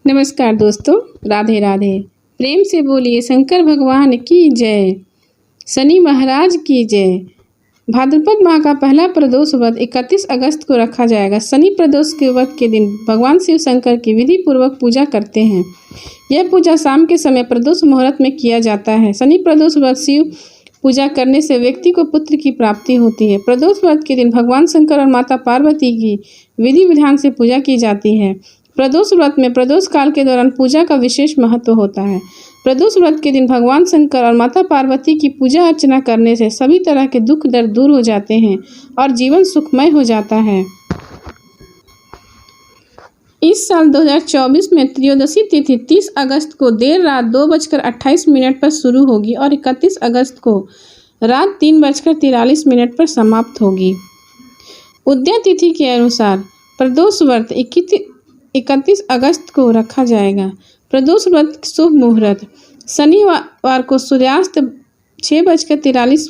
नमस्कार दोस्तों, राधे राधे। प्रेम से बोलिए शंकर भगवान की जय, शनि महाराज की जय। भाद्रपद माह का पहला प्रदोष व्रत 31 अगस्त को रखा जाएगा। शनि प्रदोष के व्रत के दिन भगवान शिव शंकर की विधि पूर्वक पूजा करते हैं। यह पूजा शाम के समय प्रदोष मुहूर्त में किया जाता है। शनि प्रदोष व्रत शिव पूजा करने से व्यक्ति को पुत्र की प्राप्ति होती है। प्रदोष व्रत के दिन भगवान शंकर और माता पार्वती की विधि विधान से पूजा की जाती है। प्रदोष व्रत में प्रदोष काल के दौरान पूजा का विशेष महत्व होता है। प्रदोष व्रत के दिन भगवान शंकर और माता पार्वती की पूजा अर्चना करने से सभी तरह के दुख दर्द दूर हो जाते हैं और जीवन सुखमय हो जाता है। इस साल 2024 में त्रयोदशी तिथि 30 अगस्त को देर रात 2:28 पर शुरू होगी और 31 अगस्त को रात 3:43 पर समाप्त होगी। उदय तिथि के अनुसार प्रदोष व्रत 31 अगस्त को रखा जाएगा। प्रदोष व्रत शुभ मुहूर्त शनिवार को सूर्यास्त 6:43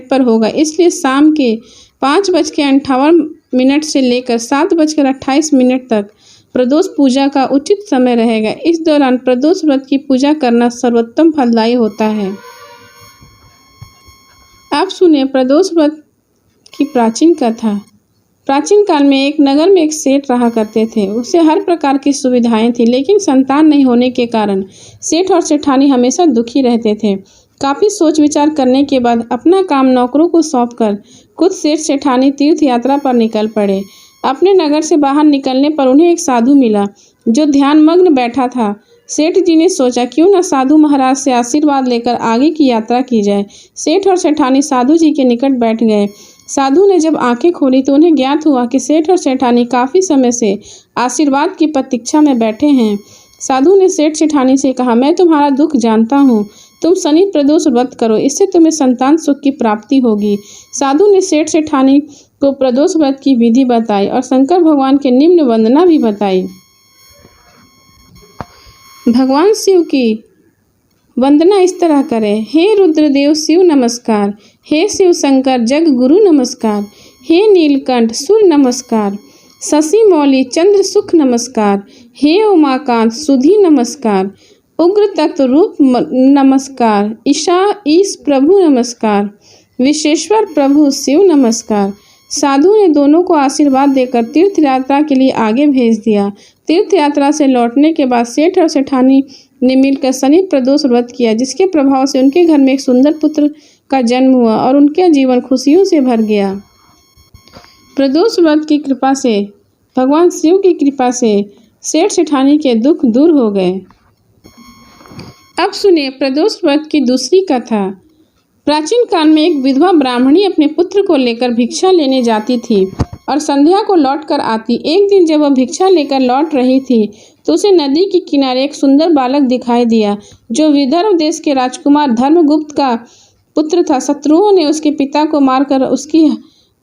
पर होगा, इसलिए शाम के 5:58 से लेकर 7:28 तक प्रदोष पूजा का उचित समय रहेगा। इस दौरान प्रदोष व्रत की पूजा करना सर्वोत्तम फलदायी होता है। आप सुनिए प्रदोष व्रत की प्राचीन कथा। प्राचीन काल में एक नगर में एक सेठ रहा करते थे। उसे हर प्रकार की सुविधाएं थी, लेकिन संतान नहीं होने के कारण सेठ और सेठानी हमेशा दुखी रहते थे। काफी सोच विचार करने के बाद अपना काम नौकरों को सौंपकर खुद सेठ सेठानी तीर्थ यात्रा पर निकल पड़े। अपने नगर से बाहर निकलने पर उन्हें एक साधु मिला जो ध्यान मग्न बैठा था। सेठ जी ने सोचा क्यों न साधु महाराज से आशीर्वाद लेकर आगे की यात्रा की जाए। सेठ और सेठानी साधु जी के निकट बैठ गए। साधु ने जब आंखें खोली तो उन्हें ज्ञात हुआ कि सेठ और सेठानी काफी समय से आशीर्वाद की प्रतीक्षा में बैठे हैं। साधु ने सेठ सेठानी से कहा, मैं तुम्हारा दुख जानता हूँ, तुम शनि प्रदोष व्रत करो, इससे तुम्हें संतान सुख की प्राप्ति होगी। साधु ने सेठ सेठानी को प्रदोष व्रत की विधि बताई और शंकर भगवान के निम्न वंदना भी बताई। भगवान शिव की वंदना इस तरह करें। हे रुद्रदेव शिव नमस्कार, हे शिव शंकर जग गुरु नमस्कार, हे नीलकंठ सूर्य नमस्कार, शशि मौली चंद्र सुख नमस्कार, हे उमाकांत सुधी नमस्कार, उग्र तत्व रूप नमस्कार, ईश प्रभु नमस्कार, विश्वेश्वर प्रभु शिव नमस्कार। साधु ने दोनों को आशीर्वाद देकर तीर्थ यात्रा के लिए आगे भेज दिया। तीर्थ यात्रा से लौटने के बाद सेठ और सेठानी ने मिलकर शनि प्रदोष व्रत किया, जिसके प्रभाव से उनके घर में एक सुंदर पुत्र का जन्म हुआ और उनका जीवन खुशियों से भर गया। प्रदोष व्रत की कृपा से, भगवान शिव की कृपा से सेठ सेठानी के दुख दूर हो गए। अब सुनिए प्रदोष व्रत की दूसरी कथा। प्राचीन काल में एक विधवा ब्राह्मणी अपने पुत्र को लेकर भिक्षा लेने जाती थी और संध्या को लौट कर आती। एक दिन जब वह भिक्षा लेकर लौट रही थी तो उसे नदी के किनारे एक सुंदर बालक दिखाई दिया जो विदर्भ देश के राजकुमार धर्मगुप्त का पुत्र था। शत्रुओं ने उसके पिता को मारकर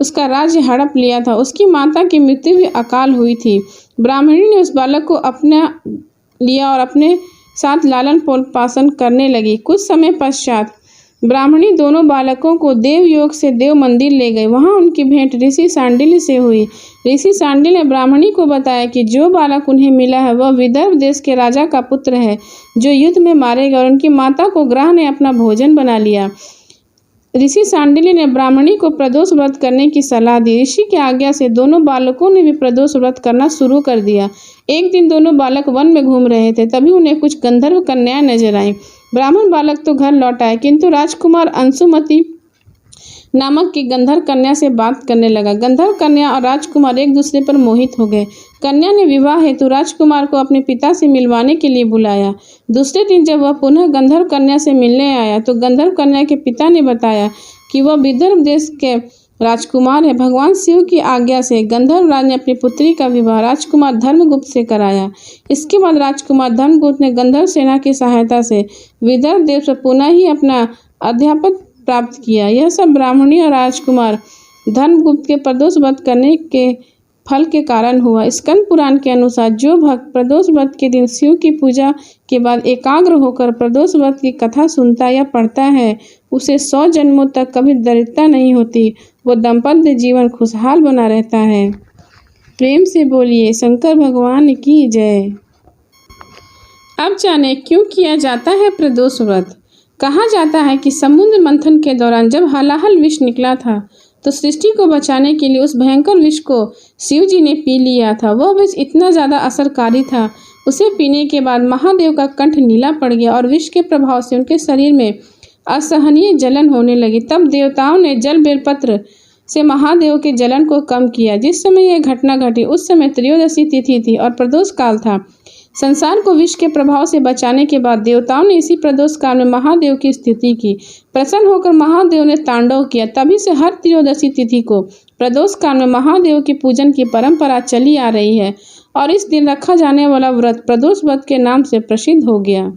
उसका राज्य हड़प लिया था। उसकी माता की मृत्यु भी अकाल हुई थी। ब्राह्मणी ने उस बालक को अपना लिया और अपने साथ लालन पालन करने लगी। कुछ समय पश्चात ब्राह्मणी दोनों बालकों को देवयोग से देव मंदिर ले गई। वहां उनकी भेंट ऋषि सांडिल्य से हुई। ऋषि सांडिल्य ने ब्राह्मणी को बताया कि जो बालक उन्हें मिला है वह विदर्भ देश के राजा का पुत्र है जो युद्ध में मारेगा, और उनकी माता को ग्रह ने अपना भोजन बना लिया। ऋषि सांडिल्य ने ब्राह्मणी को प्रदोष व्रत करने की सलाह दी। ऋषि की आज्ञा से दोनों बालकों ने भी प्रदोष व्रत करना शुरू कर दिया। एक दिन दोनों बालक वन में घूम रहे थे, तभी उन्हें कुछ गंधर्व कन्याएं नजर आई। ब्राह्मण बालक तो घर लौट आए, किंतु राजकुमार अंशुमति नामक की गंधर्व कन्या से बात करने लगा। गंधर्व कन्या और राजकुमार एक दूसरे पर मोहित हो गए। कन्या ने विवाह हेतु राजकुमार को अपने पिता से मिलवाने के लिए बुलाया। दूसरे दिन जब वह पुनः गंधर्व कन्या से मिलने आया तो गंधर्व कन्या के पिता ने बताया कि वह विदर्भ देश के राजकुमार है। भगवान शिव की आज्ञा से गंधर्व राज ने अपनी पुत्री का विवाह राजकुमार धर्मगुप्त से कराया। इसके बाद राजकुमार धर्मगुप्त ने गंधर्व सेना की सहायता से विदर्भ देश से पुनः ही अपना अध्यापक प्राप्त किया। यह सब ब्राह्मणी और राजकुमार धर्मगुप्त के प्रदोष व्रत करने के फल के कारण हुआ। स्कंद पुराण के अनुसार जो भक्त प्रदोष व्रत के दिन शिव की पूजा के बाद एकाग्र होकर प्रदोष व्रत की कथा सुनता या पढ़ता है उसे 100 जन्मों तक कभी दरिद्रता नहीं होती, वो दाम्पत्य जीवन खुशहाल बना रहता है। प्रेम से बोलिए शंकर भगवान की जय। अब जाने क्यों किया जाता है प्रदोष व्रत। कहा जाता है कि समुद्र मंथन के दौरान जब हलाहल विष निकला था तो सृष्टि को बचाने के लिए उस भयंकर विष को शिव जी ने पी लिया था। वह विष इतना ज़्यादा असरकारी था, उसे पीने के बाद महादेव का कंठ नीला पड़ गया और विष के प्रभाव से उनके शरीर में असहनीय जलन होने लगी। तब देवताओं ने जल बेलपत्र से महादेव के जलन को कम किया। जिस समय यह घटना घटी उस समय त्रयोदशी तिथि थी और प्रदोष काल था। संसार को विष के प्रभाव से बचाने के बाद देवताओं ने इसी प्रदोष काल में महादेव की स्तुति की। प्रसन्न होकर महादेव ने तांडव किया। तभी से हर त्रयोदशी तिथि को प्रदोष काल में महादेव की पूजन की परंपरा चली आ रही है और इस दिन रखा जाने वाला व्रत प्रदोष व्रत के नाम से प्रसिद्ध हो गया।